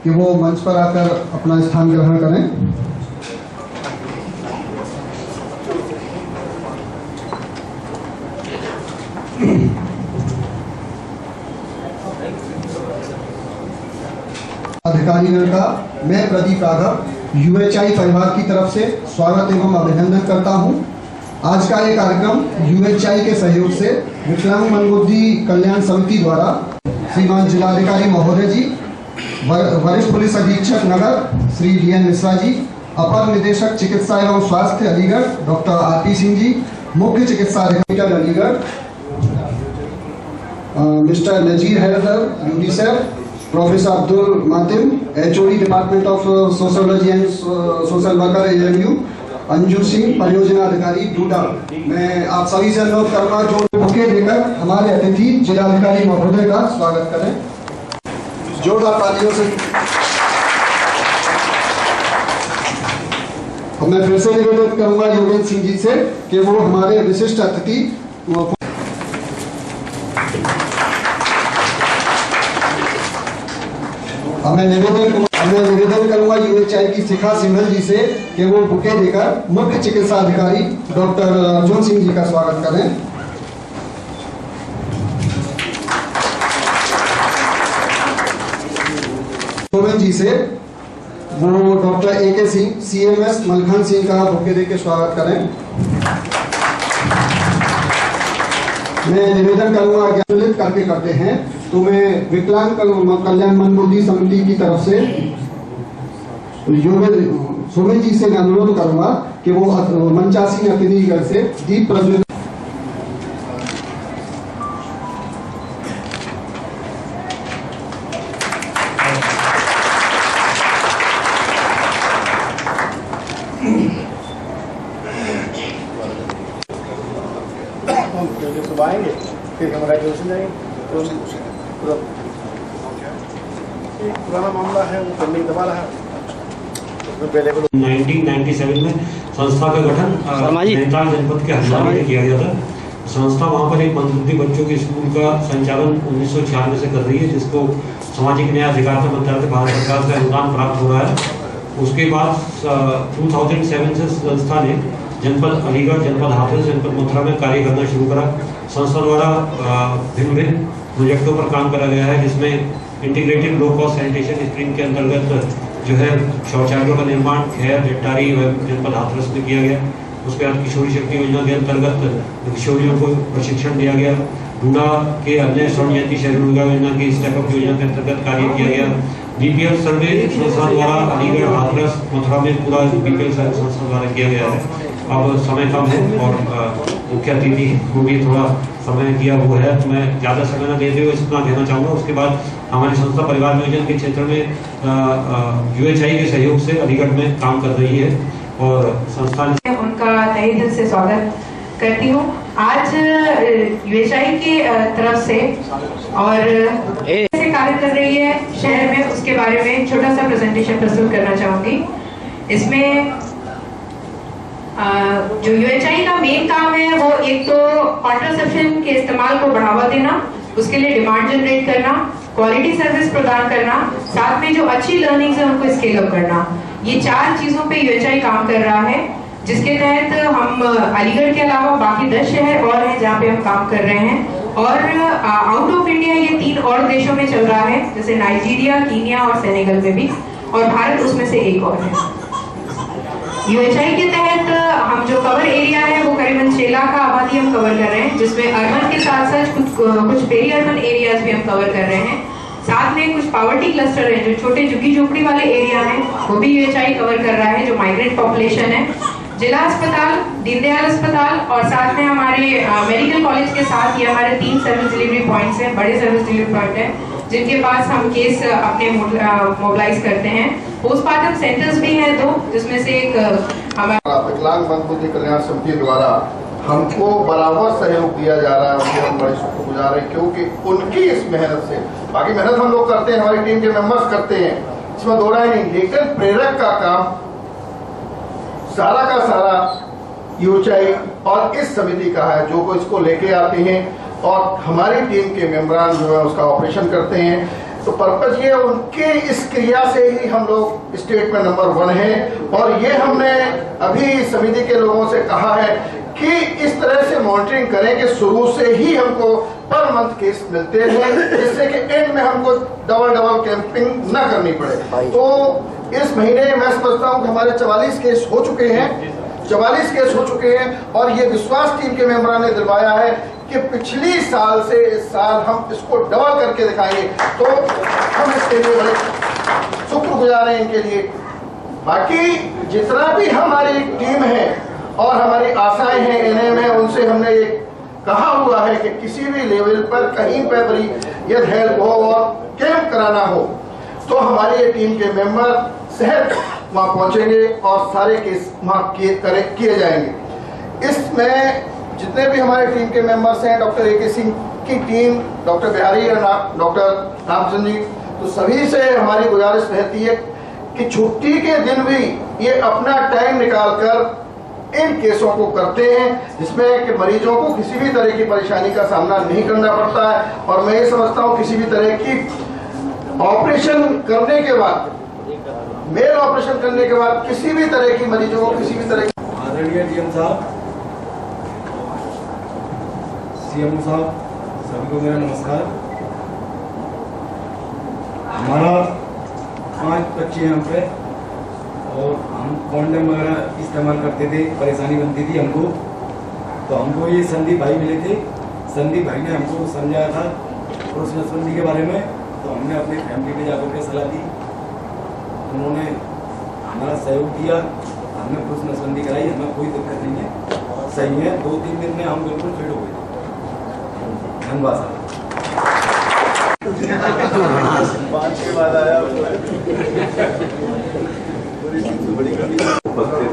कि वो मंच पर आकर अपना स्थान ग्रहण करें। अधिकारीगण का मैं प्रदीप राघव यूएचआई परिवार की तरफ से स्वागत एवं अभिनंदन करता हूं। आज का ये कार्यक्रम यूएचआई के सहयोग से विकलांग मनोबुद्धि कल्याण समिति द्वारा श्रीमान जिलाधिकारी महोदय जी, वरिष्ठ पुलिस अधीक्षक नगर श्री डीएन मिश्रा जी, अपर निदेशक चिकित्सा एवं स्वास्थ्य अलीगढ़ डॉक्टर आरपी सिंह जी, मुख्य चिकित्सा अधिकारी Aligarh mister Nazir Haider UNICEF, professor Abdul Matim HOD department of sociology and social worker AMU, Anju Singh परियोजना अधिकारी डूडा। मैं आप सभी से अनुरोध करूंगा जो बुके देकर हमारे अतिथि जिलाधिकारी महोदय का स्वागत करें। जोरदार तालियों से। मैं फिर से निवेदन करूंगा योगेंद्र सिंह जी से कि वो हमारे विशिष्ट अतिथि मैं निवेदन करूंगा यूएचआई की शिखा सिंघल जी से कि वो बुके देकर मुख्य चिकित्सा अधिकारी डॉक्टर अर्जुन सिंह जी का स्वागत करें। सोमेन जी से वो डॉक्टर ए के सिंह सीएमएस मलखान सिंह का बुके देकर स्वागत करें। मैं निवेदन करूंगा ज्ञानित करके करते हैं तो मैं विकलांग कल्याण मनोबुद्धि समिति की तरफ से सोमेन जी से अनुरोध करूंगा कि वो मंचासीन अतिथिगण से दीप प्रज्वलित सुबह आएंगे फिर हम ग्रेजुएशन जाएंगे तो पुराना मामला है वो करने दबा रहा है। 1997 में संस्था का गठन नैनीताल जनपद के हल्द्वानी में किया गया था। संस्था वहाँ पर एक मंदबुद्धि बच्चों के स्कूल का संचालन 1996 से कर रही है, जिसको सामाजिक न्याय अधिकारिता मंत्रालय भारत सरकार का अनुदान प्राप्त हो रहा है। उसके बाद 2007 से संस्था ने जनपद अलीगढ़, जनपद हाथरस, जनपद मथुरा में कार्य करना शुरू करा। संस्था द्वारा भिन्न प्रोजेक्टों पर काम करा गया है, जिसमें integrated low cost sanitation scheme के अंतर्गत जो है शौचालयों का निर्माण खैर, जट्टारी एवं जनपद हाथरस में किया गया। उसके बाद किशोरी शक्ति योजना के अंतर्गत किशोरियों को प्रशिक्षण दिया गया। डूडा के अन्य स्वर्ण जयंती शहरी रोजगार योजना की स्टेप अप योजना के अंतर्गत कार्य किया गया। बीपीएल सर्वे संस्था द्वारा अलीगढ़, हाथरस, मथुरा में पूरा बीपीएल सर्वे संस्था द्वारा किया गया है। अब समय कम है और मुख्य अतिथि को भी थोड़ा समय दिया वो है, तो मैं ज़्यादा समय न देते हुए इतना कहना चाहूँगा। उसके बाद हमारी संस्था परिवार नियोजन के क्षेत्र में यूएचआई के सहयोग से अलीगढ़ में काम कर रही है और संस्था उनका तहे दिल से स्वागत करती हूँ। आज यूएचआई की तरफ से और कैसे कार्य कर रही है शहर में, उसके बारे में छोटा सा प्रेजेंटेशन प्रस्तुत करना चाहूंगी। इसमें जो यूएचआई का मेन काम है वो एक तो कॉन्ट्रासेप्शन के इस्तेमाल को बढ़ावा देना, उसके लिए डिमांड जनरेट करना, क्वालिटी सर्विस प्रदान करना, साथ में जो अच्छी लर्निंग्स है उनको स्केल अप करना। ये 4 चीजों पे यूएचआई काम कर रहा है, जिसके तहत हम अलीगढ़ के अलावा बाकी 10 शहर और हैं जहाँ पे हम काम कर रहे हैं। और आउट ऑफ इंडिया ये 3 और देशों में चल रहा है, जैसे नाइजीरिया, कीनिया और सेनेगल में भी, और भारत उसमें से एक और है। यूएचआई के तहत हम जो कवर एरिया है वो करीबन 6 लाख आबादी हम कवर कर रहे हैं, जिसमें अर्बन के साथ साथ कुछ पेरी अर्बन एरियाज भी हम कवर कर रहे हैं। साथ में कुछ पॉवर्टी क्लस्टर है, जो छोटे झुग्गी झोपड़ी वाले एरिया हैं, वो भी यूएचआई कवर कर रहा है, जो माइग्रेंट पॉपुलेशन है। जिला अस्पताल, दीनदयाल अस्पताल और साथ में हमारे मेडिकल कॉलेज के साथ ये हमारे 3 सर्विस डिलीवरी पॉइंट्स हैं, बड़े सर्विस डिलीवरी पॉइंट हैं, जिनके पास हम केस अपने मोबिलाइज करते हैं। पोस्टमार्टम सेंटर्स भी हैं 2, जिसमें से एक हमारा विकलांग मनोबुद्धि कल्याण समिति द्वारा हमको बराबर सहयोग दिया जा रहा है। उनके हम बड़े शुक्रगुजार हैं, क्योंकि उनकी इस मेहनत से, बाकी मेहनत हम लोग करते हैं, हमारी टीम के मेंबर्स करते हैं, इसमें दो राय नहीं, लेकिन प्रेरक का काम सारा का सारा यूएचआई और इस समिति का है, जो इसको लेके आते हैं और हमारी टीम के मेंबरान जो है उसका ऑपरेशन करते हैं। तो पर्पज ये उनके इस क्रिया से ही हम लोग स्टेट में नंबर 1 हैं। और ये हमने अभी समिति के लोगों से कहा है कि इस तरह से मॉनिटरिंग करें कि शुरू से ही हमको पर मंथ केस मिलते हैं, जिससे कि एंड में हमको डबल कैंपिंग न करनी पड़े। तो इस महीने मैं समझता हूं कि हमारे 44 केस हो चुके हैं, 44 केस हो चुके हैं। और ये विश्वास टीम के मेंबरों ने दिलवाया है कि पिछली साल से इस साल हम इसको डबल करके दिखाएंगे। तो हम इसके लिए बड़े शुक्रगुजार हैं इनके लिए। बाकी जितना भी हमारी टीम है और हमारी आशाएं हैं एनएम है, उनसे हमने ये कहा हुआ है कि किसी भी लेवल पर कहीं पर बड़ी यदि हेल्प हो और कैंप कराना हो तो हमारी ये टीम के मेंबर शहर वहां पहुंचेंगे और सारे केस वहां किए जाएंगे। इसमें जितने भी हमारे टीम के मेंबर्स हैं, डॉक्टर ए के सिंह की टीम, डॉक्टर बिहारी और डॉक्टर रामचंद्र जी, तो सभी से हमारी गुजारिश रहती है कि छुट्टी के दिन भी ये अपना टाइम निकालकर इन केसों को करते हैं, जिसमें कि मरीजों को किसी भी तरह की परेशानी का सामना नहीं करना पड़ता है। और मैं ये समझता हूँ किसी भी तरह की ऑपरेशन करने के बाद, मेल ऑपरेशन करने के बाद किसी भी तरह की मरीजों को किसी भी तरह की आदरणीय डीएम साहब, सीएम साहब, सभी को मेरा नमस्कार। हमारा 5 बच्चे यहाँ पे और हम कॉन्डम वगैरह इस्तेमाल करते थे, परेशानी बनती थी हमको। तो हमको ये संदीप भाई मिले थे, संदीप भाई ने हमको समझाया था पुरुष नसबंदी के बारे में। तो हमने अपनी फैमिली में जाकर के सलाह दी, उन्होंने हमारा सहयोग किया, हमने पुरुष नसबंदी कराई, हमें कोई दिक्कत नहीं है, सही है। 2-3 दिन में हम बिल्कुल फिट हो गए। धन्यवाद साहब। के बाद आया उपस्थित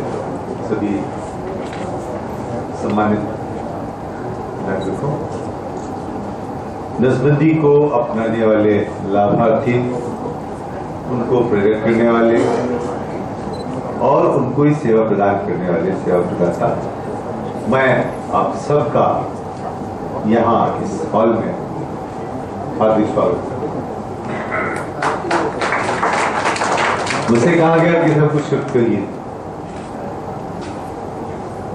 सभी सम्मानित नागरिकों, नसबंदी को अपनाने वाले लाभार्थी, उनको प्रेरित करने वाले और उनको ही सेवा प्रदान करने वाले सेवा प्रदाता, मैं आप सबका यहाँ इस हॉल में हार्दिक स्वागत करता हूं। मुझसे कहा गया कि सब कुछ करिए,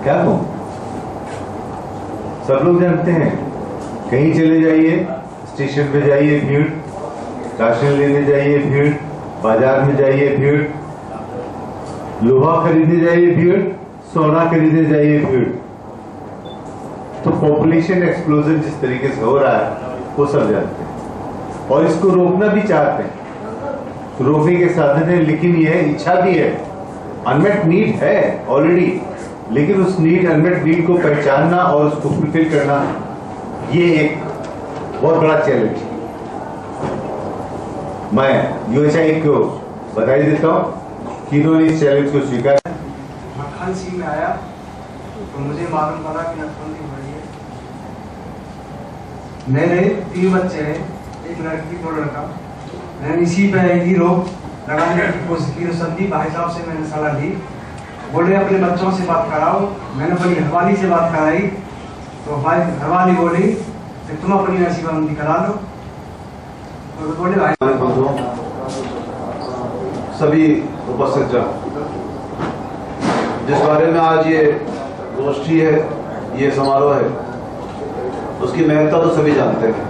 क्या कहूं? सब लोग जानते हैं, कहीं चले जाइए, स्टेशन पे जाइए भीड़, राशन लेने जाइए भीड़, बाजार में जाइए भीड़, लोहा खरीदने जाइए भीड़, सोना खरीदने जाइए भीड़। तो पॉपुलेशन एक्सप्लोजन जिस तरीके से हो रहा है वो सब जानते हैं और इसको रोकना भी चाहते हैं, रोकने के साधन है, लेकिन यह इच्छा भी है, अनमेट नीड है ऑलरेडी, लेकिन उस नीड, अनमेट नीड को पहचानना और उसको फुलफिल करना, ये एक बहुत बड़ा चैलेंज है। मैं यूएचआई को बधाई देता हूं कि इन्होंने इस चैलेंज को स्वीकार। मक्खन सिंह में आया तो मुझे मालूम पड़ा कि नसबंदी हो रही है। मेरे 3 बच्चे हैं, एक लड़की 2 लड़का। मैंने इसी पे ही रोक लगाने की कोशिश की। संदीप भाई साहब से मैंने सलाह ली, बोले अपने बच्चों से बात कराओ। मैंने अपनी घरवाली से बात कराई तो भाई घरवाली बोली कि तुम अपनी नसीबंदी करा लो। तो बोले भाई सभी उपस्थित जन, जिस बारे में आज ये गोष्ठी है, ये समारोह है, उसकी महत्ता तो सभी जानते हैं।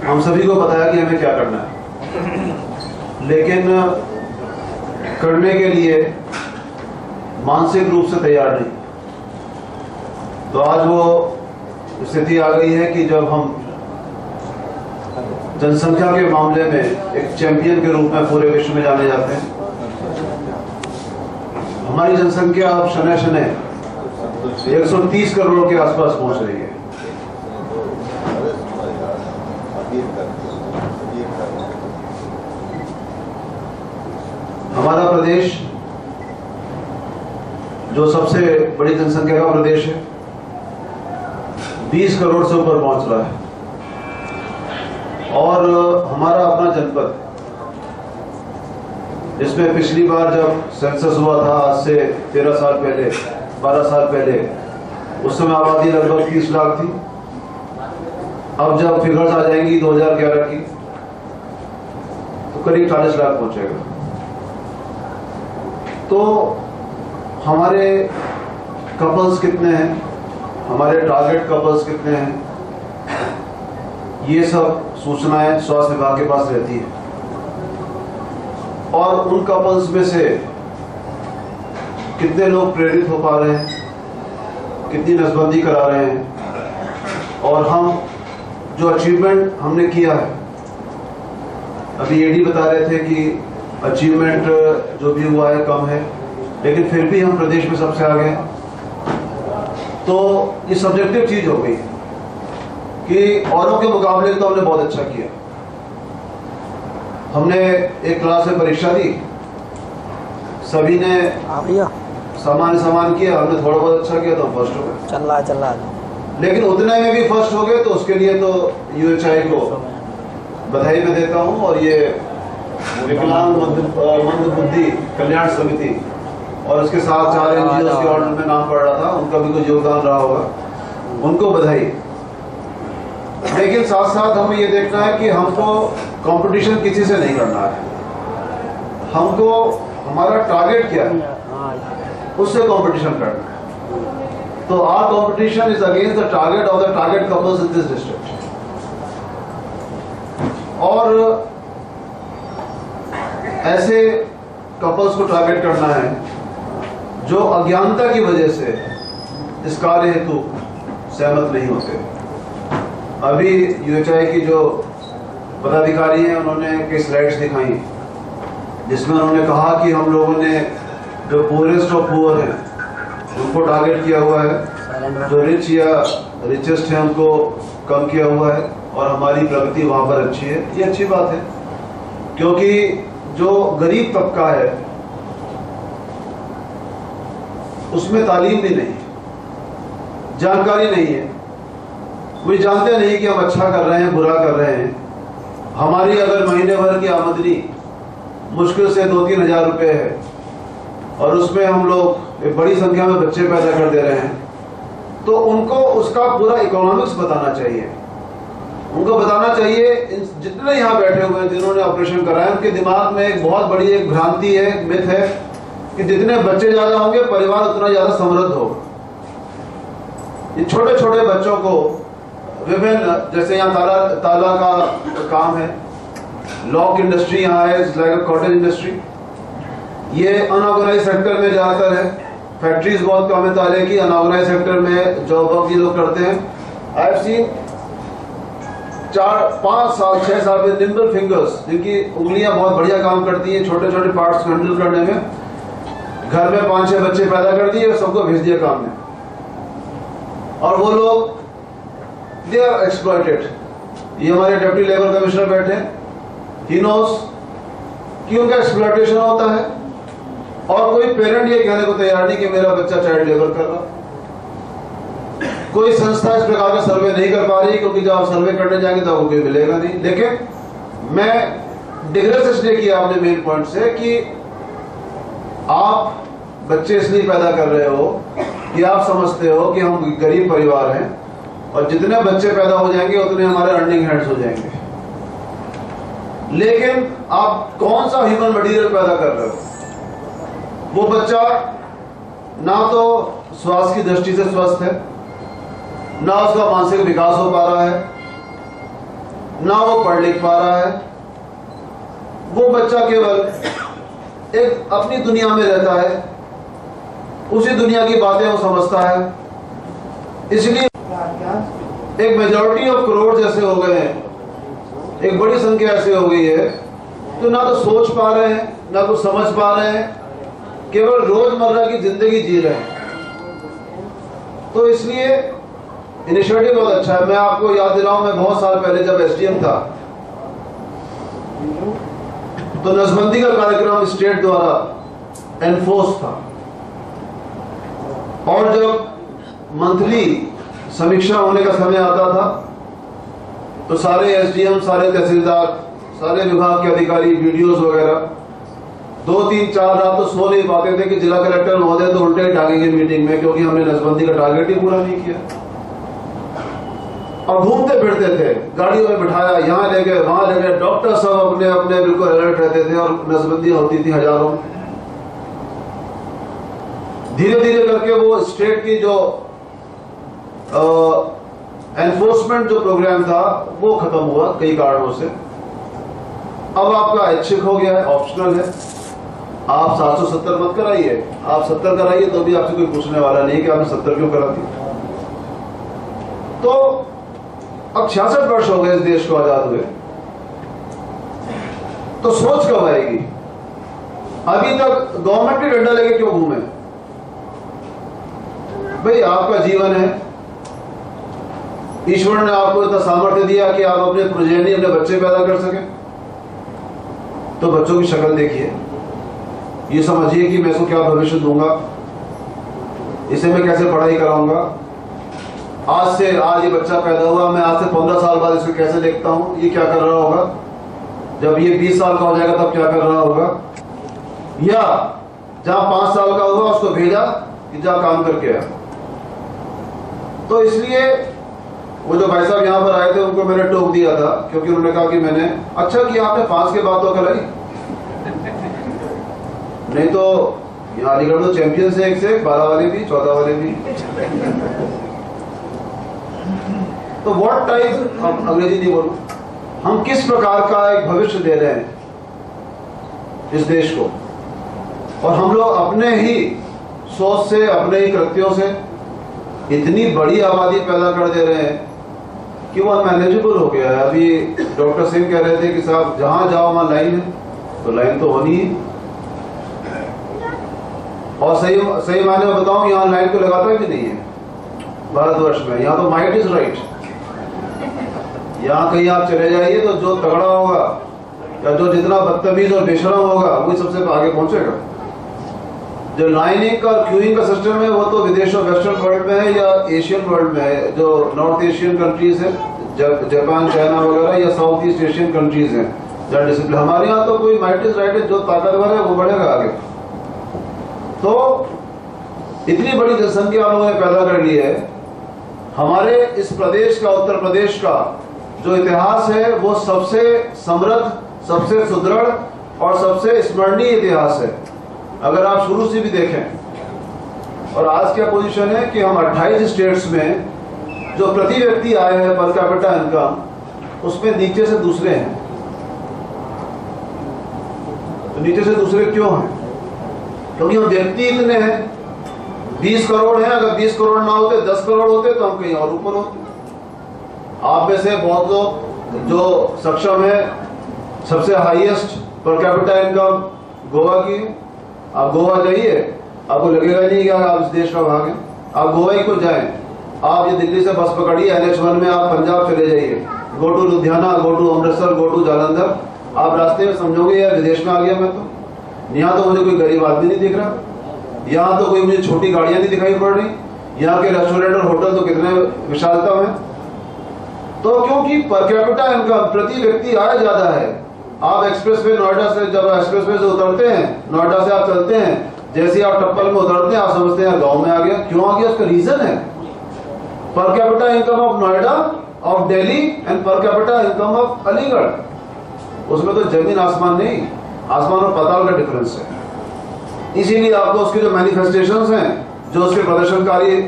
हम सभी को बताया कि हमें क्या करना है, लेकिन करने के लिए मानसिक रूप से तैयार नहीं। तो आज वो स्थिति आ गई है कि जब हम जनसंख्या के मामले में एक चैंपियन के रूप में पूरे विश्व में जाने जाते हैं। हमारी जनसंख्या अब शनै शनै 130 करोड़ के आसपास पहुंच रही है। हमारा प्रदेश जो सबसे बड़ी जनसंख्या का प्रदेश है, 20 करोड़ से ऊपर पहुंच रहा है। और हमारा अपना जनपद, जिसमें पिछली बार जब सेंसस हुआ था, आज से 13 साल पहले, 12 साल पहले, उस समय आबादी लगभग 30 लाख थी। अब जब फिगर्स आ जाएंगी 2011 की तो करीब 40 लाख पहुंचेगा। तो हमारे कपल्स कितने हैं, हमारे टारगेट कपल्स कितने हैं, ये सब सूचनाएं स्वास्थ्य विभाग के पास रहती है। और उन कपल्स में से कितने लोग प्रेरित हो पा रहे हैं, कितनी नसबंदी करा रहे हैं, और हम जो अचीवमेंट हमने किया है, अभी एडी बता रहे थे कि अचीवमेंट जो भी हुआ है कम है, लेकिन फिर भी हम प्रदेश में सबसे आगे हैं। तो ये सब्जेक्टिव चीज हो गई कि औरों के मुकाबले तो हमने बहुत अच्छा किया। हमने एक क्लास में परीक्षा दी, सभी ने सामान किया, हमने थोड़ा बहुत अच्छा किया तो हम फर्स्ट हो गए। चल रहा लेकिन उतने में भी फर्स्ट हो गए तो उसके लिए तो यूएचआई को बधाई मैं देता हूं। और ये विकलांग मंदबुद्धि कल्याण समिति और उसके साथ 4 एनजीओ के ऑर्डर में नाम पड़ रहा था, उनका भी कुछ योगदान रहा होगा, उनको बधाई। लेकिन साथ साथ हमें ये देखना है कि हमको कंपटीशन किसी से नहीं करना है, हमको हमारा टारगेट क्या है उससे कंपटीशन करना है। तो our competition is against the target of the target couples in this district. और ऐसे कपल्स को टारगेट करना है जो अज्ञानता की वजह से इस कार्य हेतु सहमत नहीं होते। अभी यूएचआई की जो पदाधिकारी हैं उन्होंने कई स्लाइड्स दिखाई जिसमें उन्होंने कहा कि हम लोगों ने जो पुअरेस्ट ऑफ पुअर हैं उनको टारगेट किया हुआ है, जो रिच या रिचेस्ट हैं उनको कम किया हुआ है, और हमारी प्रगति वहां पर अच्छी है। ये अच्छी बात है, क्योंकि जो गरीब तबका है उसमें तालीम भी नहीं है, जानकारी नहीं है, वे जानते नहीं कि हम अच्छा कर रहे हैं बुरा कर रहे हैं। हमारी अगर महीने भर की आमदनी मुश्किल से 2-3 हजार रुपए है और उसमें हम लोग एक बड़ी संख्या में बच्चे पैदा कर दे रहे हैं, तो उनको उसका पूरा इकोनॉमिक्स बताना चाहिए। उनको बताना चाहिए, जितने यहाँ बैठे हुए हैं जिन्होंने ऑपरेशन कराया, उनके दिमाग में एक बहुत बड़ी एक भ्रांति है, एक मिथ है कि जितने बच्चे ज्यादा होंगे परिवार उतना ज्यादा समृद्ध होगा। ये छोटे छोटे बच्चों को विभिन्न, जैसे यहाँ ताला का काम है, लॉक इंडस्ट्री यहाँ है, लाइक कॉटेज इंडस्ट्री, ये अनऑर्गेनाइज सेक्टर में ज्यादातर है। फैक्ट्रीज बहुत कम है ताले की, अनऑर्गेनाइज सेक्टर में जॉब ये लोग करते हैं। आई हैव सीन 4-5 साल 6 साल में निम्बल फिंगर्स, जिनकी उंगलियां बहुत बढ़िया काम करती हैं छोटे छोटे पार्ट्स हैंडल करने में, घर में 5-6 बच्चे पैदा कर दिए और सबको भेज दिया काम में, और वो लोग दे आर एक्सप्लॉयटेड। ये हमारे डिप्टी लेबर कमिश्नर बैठे, ही नोस कि उनका एक्सप्लॉयटेशन होता है, और कोई पेरेंट ये कहने को तैयार नहीं कि मेरा बच्चा चाइल्ड लेबर कर रहा। कोई संस्था इस प्रकार का सर्वे नहीं कर पा रही, क्योंकि जब आप सर्वे करने जाएंगे तो आपको कोई मिलेगा नहीं। लेकिन मैं डिग्रेस इसलिए किया आपने मेन पॉइंट से कि आप बच्चे इसलिए पैदा कर रहे हो कि आप समझते हो कि हम गरीब परिवार हैं, और जितने बच्चे पैदा हो जाएंगे उतने हमारे अर्निंग हैंड्स हो जाएंगे। लेकिन आप कौन सा ह्यूमन मटीरियल पैदा कर रहे हो? वो बच्चा ना तो स्वास्थ्य की दृष्टि से स्वस्थ है, ना उसका मानसिक विकास हो पा रहा है, ना वो पढ़ लिख पा रहा है। वो बच्चा केवल एक अपनी दुनिया में रहता है, उसी दुनिया की बातें वो समझता है। इसलिए एक मेजॉरिटी ऑफ करोड़ जैसे हो गए हैं, एक बड़ी संख्या ऐसे हो गई है तो ना तो सोच पा रहे हैं, ना कुछ समझ पा रहे हैं, केवल रोजमर्रा की जिंदगी जी रहे हैं। तो इसलिए इनिशिएटिव बहुत अच्छा है। मैं आपको याद दिलाऊं, मैं बहुत साल पहले जब एसडीएम था तो नसबंदी का कार्यक्रम स्टेट द्वारा एनफोर्स था, और जब मंथली समीक्षा होने का समय आता था तो सारे एसडीएम, सारे तहसीलदार, सारे विभाग के अधिकारी, वीडियोस वगैरह 2-3-4 रात तो सो नहीं पाते थे कि जिला कलेक्टर महोदय तो उल्टे ही टांगेंगे मीटिंग में, क्योंकि हमने नसबंदी का टारगेट ही पूरा नहीं किया। और घूमते फिरते थे, गाड़ियों में बिठाया, यहाँ ले गए वहां ले गए, डॉक्टर सब अपने अपने बिल्कुल अलर्ट रहते थे और नसबंदियां होती थी हजारों। धीरे धीरे करके वो स्टेट की जो एनफोर्समेंट जो प्रोग्राम था वो खत्म हुआ कई कारणों से। अब आपका ऐच्छिक हो गया है, ऑप्शनल है। आप 770 मत कराइए, आप 70 कराइए तो भी आपसे कोई पूछने वाला नहीं कि आपने 70 क्यों करा दी। तो अब 66 वर्ष हो गए इस देश को आजाद हुए, तो सोच कब आएगी? अभी तक गवर्नमेंट के डंडा लेके क्यों घूमे? भाई आपका जीवन है, ईश्वर ने आपको इतना सामर्थ्य दिया कि आप अपने प्रोजेनी, अपने बच्चे पैदा कर सकें। तो बच्चों की शक्ल देखिए, ये समझिए कि मैं इसको क्या भविष्य दूंगा, इसे मैं कैसे पढ़ाई कराऊंगा। आज ये बच्चा पैदा हुआ, मैं आज से 15 साल बाद इसको कैसे देखता हूं, ये क्या कर रहा होगा, जब ये 20 साल का हो जाएगा तब क्या कर रहा होगा। या जहां 5 साल का हुआ उसको भेजा कि जा काम करके आ। तो इसलिए वो जो भाई साहब यहाँ पर आए थे उनको मैंने टोक दिया था, क्योंकि उन्होंने कहा कि मैंने अच्छा किया आपने 5 के बाद तो कराई, नहीं तो यहाँ अलीगढ़ तो चैंपियंस है, 1 से 1, 12 वाले भी, 14 वाले भी। तो व्हाट टाइप, अंग्रेजी नहीं बोलूं, हम किस प्रकार का एक भविष्य दे रहे हैं इस देश को, और हम लोग अपने ही सोच से, अपने ही कृत्यों से इतनी बड़ी आबादी पैदा कर दे रहे हैं कि वो अनमैनेजेबल हो गया है। अभी डॉक्टर सिंह कह रहे थे कि साहब जहां जाओ वहां लाइन है, तो लाइन तो होनी है। और सही मायने में बताऊं, यहाँ लाइन को लगाता है कि नहीं है भारतवर्ष में? यहाँ तो माइट इज राइट। यहाँ कहीं आप चले जाइए तो जो तगड़ा होगा या जो जितना बदतमीज और बेशरम होगा वही सबसे आगे पहुंचेगा। जो लाइनिंग और क्यूइंग का सिस्टम है वो तो विदेशों, वेस्टर्न वर्ल्ड में है या एशियन वर्ल्ड में है, जो नॉर्थ एशियन कंट्रीज है, जापान, चाइना वगैरह, या साउथ ईस्ट एशियन कंट्रीज हैं जहाँ डिसिप्लिन। हमारे यहाँ तो कोई माइट इज राइट है, जो ताकतवर है वो बढ़ेगा आगे। तो इतनी बड़ी जनसंख्या हम लोगों ने पैदा कर ली है। हमारे इस प्रदेश का, उत्तर प्रदेश का जो इतिहास है वो सबसे समृद्ध, सबसे सुदृढ़ और सबसे स्मरणीय इतिहास है, अगर आप शुरू से भी देखें। और आज क्या पोजीशन है कि हम 28 स्टेट्स में जो प्रति व्यक्ति आए हैं पर कैपिटा इनकम, उसमें नीचे से दूसरे हैं। तो नीचे से दूसरे क्यों हैं? क्योंकि हम व्यक्ति इतने हैं, 20 करोड़ हैं। अगर 20 करोड़ ना होते, 10 करोड़ होते तो हम कहीं और ऊपर होते। आप में से बहुत लोग जो सक्षम है, सबसे highest per capita income Goa की है। आप गोवा जाइए, आपको लगेगा नहीं कि आप इस देश का भाग हैं। आप गोवा ही को जाएं, आप ये दिल्ली से बस पकड़िए, NH1 में आप पंजाब चले जाइए, go to Ludhiana, go to Amritsar, go to Jalandhar. आप रास्ते में समझोगे यार विदेश में आ गया मैं तो। यहाँ तो मुझे कोई गरीब आदमी नहीं दिख रहा, यहाँ तो कोई मुझे छोटी गाड़ियां नहीं दिखाई पड़ रही, यहाँ के रेस्टोरेंट और होटल तो कितने विशालता में। तो क्योंकि पर कैपिटा इनकम, प्रति व्यक्ति आय ज्यादा है। आप एक्सप्रेस वे नोएडा से, जब एक्सप्रेस वे से उतरते हैं, नोएडा से आप चलते हैं, जैसे आप टप्पल में उतरते हैं आप समझते हैं गांव में आ गया। क्यों आ गया? उसका रीजन है per capita income of Noida, of Delhi and per capita income of Aligarh. उसमें तो जमीन आसमान नहीं, आसमान और पाताल का डिफरेंस है। इसीलिए आपको उसके जो मैनिफेस्टेशंस हैं, जो उसके प्रदर्शनकारी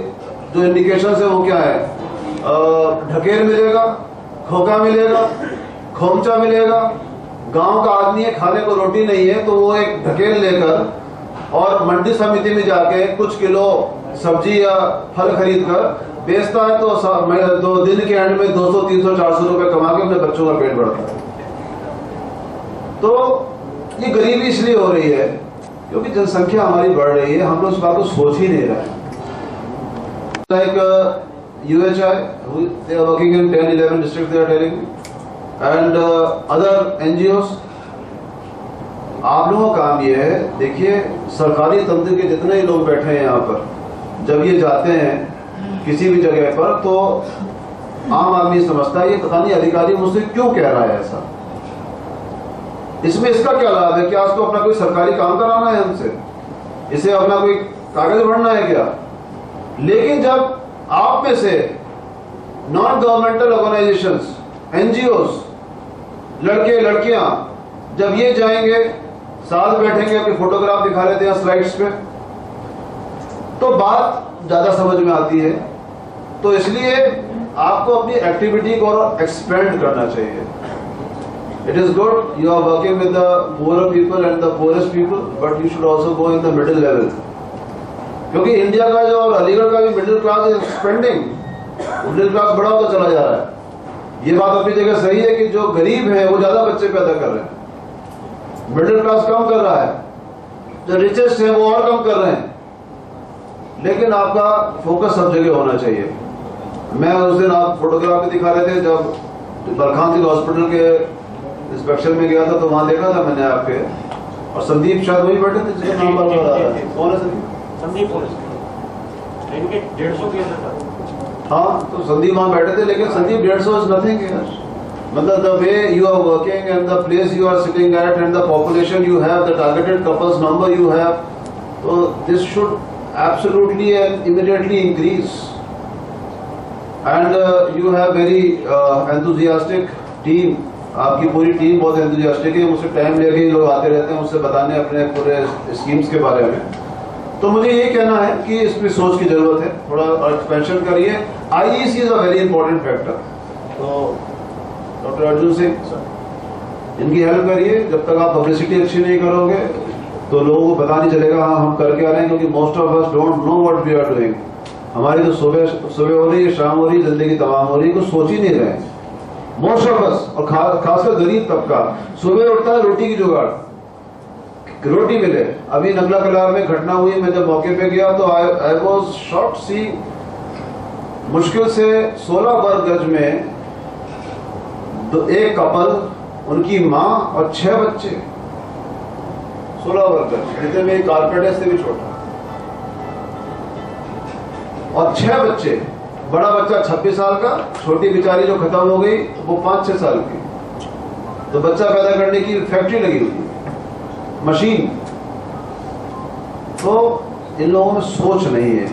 जो इंडिकेशंस है वो क्या है? ढकेल मिलेगा, खोखा मिलेगा, खोमचा मिलेगा। गांव का आदमी है, खाने को रोटी नहीं है, तो वो एक ढकेल लेकर और मंडी समिति में जाके कुछ किलो सब्जी या फल खरीद कर बेचता है, तो दिन के एंड में 200, 300, 400 रुपए कमा के अपने बच्चों का पेट भरता है। तो ये गरीबी इसलिए हो रही है क्योंकि जनसंख्या हमारी बढ़ रही है, हम लोग इस बात को सोच ही नहीं रहे। Like UHI, they are working in 10, 11 districts, they are telling me, and other NGOs. आप लोगों का काम ये है, देखिए सरकारी तंत्र के जितने ही लोग बैठे हैं यहाँ पर, जब ये जाते हैं किसी भी जगह पर, तो आम आदमी समझता है ये पता नहीं अधिकारी मुझसे क्यों कह रहा है ऐसा, इसमें इसका क्या लाभ है? क्या उसको अपना कोई सरकारी काम कराना है हमसे? इसे अपना कोई कागज भरना है क्या? लेकिन जब आप में से नॉन गवर्नमेंटल ऑर्गेनाइजेशंस, एनजीओस, लड़के लड़कियां जब ये जाएंगे, साथ बैठेंगे, अपनी फोटोग्राफ दिखा लेते हैं स्लाइड्स पे, तो बात ज्यादा समझ में आती है। तो इसलिए आपको अपनी एक्टिविटी को और एक्सपेंड करना चाहिए। It is good you are working with the poor people and the poorest people, but you should also go in the middle level, क्योंकि इंडिया का जो और अलीगढ़ का भी middle class is expanding, middle class बड़ा होता चला जा रहा है। ये बात अपनी जगह सही है कि जो गरीब है वो ज्यादा बच्चे पैदा कर रहे हैं, मिडिल क्लास कम कर रहा है, जो रिचेस्ट है वो और कम कर रहे हैं। लेकिन आपका फोकस सब जगह होना चाहिए। मैं उस दिन आप फोटोग्राफ में दिखा रहे थे, जब बरखान हॉस्पिटल के इंस्पेक्शन में गया था तो वहां देखा था मैंने आपके, और संदीप शायद वही बैठे थे जिसका नाम बार बार आ रहा है। कौन है संदीप? इनके 150 के अंदर। हाँ, तो संदीप वहां बैठे थे, लेकिन संदीप 150 इज नथिंग यार। मतलब the way you are working and the place you are sitting at and the population you have, the targeted couples number you have, तो this should absolutely and immediately increase. And you have very enthusiastic team, आपकी पूरी team बहुत enthusiastic है। मुझसे time लेके ही लोग आते रहते हैं मुझसे बताने अपने पूरे स्कीम्स के बारे में। तो मुझे ये कहना है कि इसमें सोच की जरूरत है, थोड़ा एक्सपेंशन करिए। IEC is a very important factor. तो डॉक्टर अर्जुन सिंह इनकी हेल्प करिए। जब तक आप पब्लिसिटी अच्छी नहीं करोगे तो लोगों को पता नहीं चलेगा हाँ हम करके आ रहे हैं, क्योंकि most of us don't know what we are doing. हमारी तो सुबह हो रही है, शाम हो रही है, जिंदगी तमाम हो रही है, कुछ सोच ही नहीं रहे मोस्ट ऑफ अस। और खासकर गरीब तबका सुबह उठता है रोटी की जुगाड़, रोटी मिले। अभी नगला कलार में घटना हुई, मैं जब मौके पे गया तो आई वाज शॉक्ड सी, मुश्किल से 16 वर्ग गज में तो एक कपल, उनकी मां और 6 बच्चे, 16 वर्ग गज, जितने में कारपेट से भी छोटा, और 6 बच्चे। बड़ा बच्चा 26 साल का, छोटी बेचारी जो खत्म हो गई वो 5-6 साल की। तो बच्चा पैदा करने की फैक्ट्री लगी हुई, मशीन। तो इन लोगों में सोच नहीं है,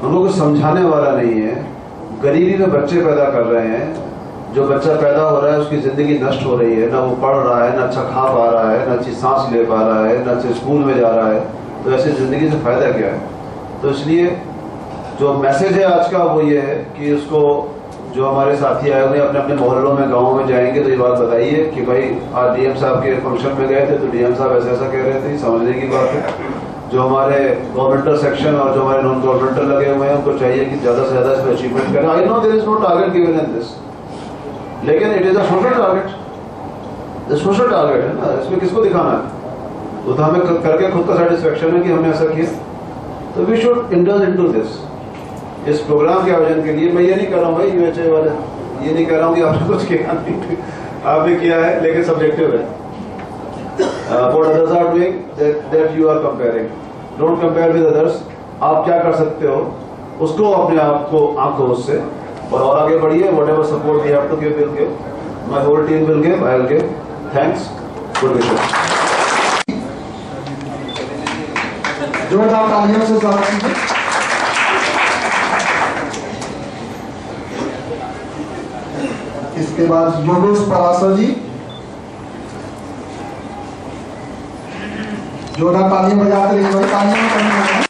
उनको कुछ समझाने वाला नहीं है। गरीबी में बच्चे पैदा कर रहे हैं, जो बच्चा पैदा हो रहा है उसकी जिंदगी नष्ट हो रही है, ना वो पढ़ रहा है, ना अच्छा खा पा रहा है, ना अच्छी सांस ले पा रहा है, ना अच्छे स्कूल में जा रहा है। तो ऐसी जिंदगी से फायदा क्या है? तो इसलिए जो मैसेज है आज का वो ये है कि उसको, जो हमारे साथी आए हुए हैं अपने अपने मोहल्लों में, गाँव में जाएंगे तो ये बात बताइए कि भाई आज डीएम साहब के फंक्शन में गए थे तो डीएम साहब ऐसा ऐसा कह रहे थे, समझने की बात है। जो हमारे गवर्नमेंटल सेक्शन और जो हमारे नॉन गवर्नमेंटल लगे हुए हैं उनको चाहिए कि ज्यादा से ज्यादा इसमें अचीवमेंट करें। I know there is no target given in this, लेकिन it is a social target. Social target है ना, इसमें किसको दिखाना है? वो तो हमें करके खुद का सेटिस्फेक्शन है कि हमने ऐसा किया। तो we should indulge into this. इस प्रोग्राम के आयोजन के लिए मैं ये नहीं कर रहा हूँ भाई यूएचआई वाले, ये नहीं कह रहा हूँ कि आपने कुछ किया नहीं, आपने किया है, लेकिन सब्जेक्टिव है। What others are doing, that you are comparing. Don't compare with others. आप क्या कर सकते हो उसको अपने आप को आंखो उससे, और आगे बढ़िए। Whatever support we have to give, we'll give. My whole team will give. I'll give. Thanks. Good wishes. जोरदार तालियों से स्वागत कीजिए। इसके बाद योगेश पराशर जी, जोरदार तालियां बजाते रहिए भाई, तालियां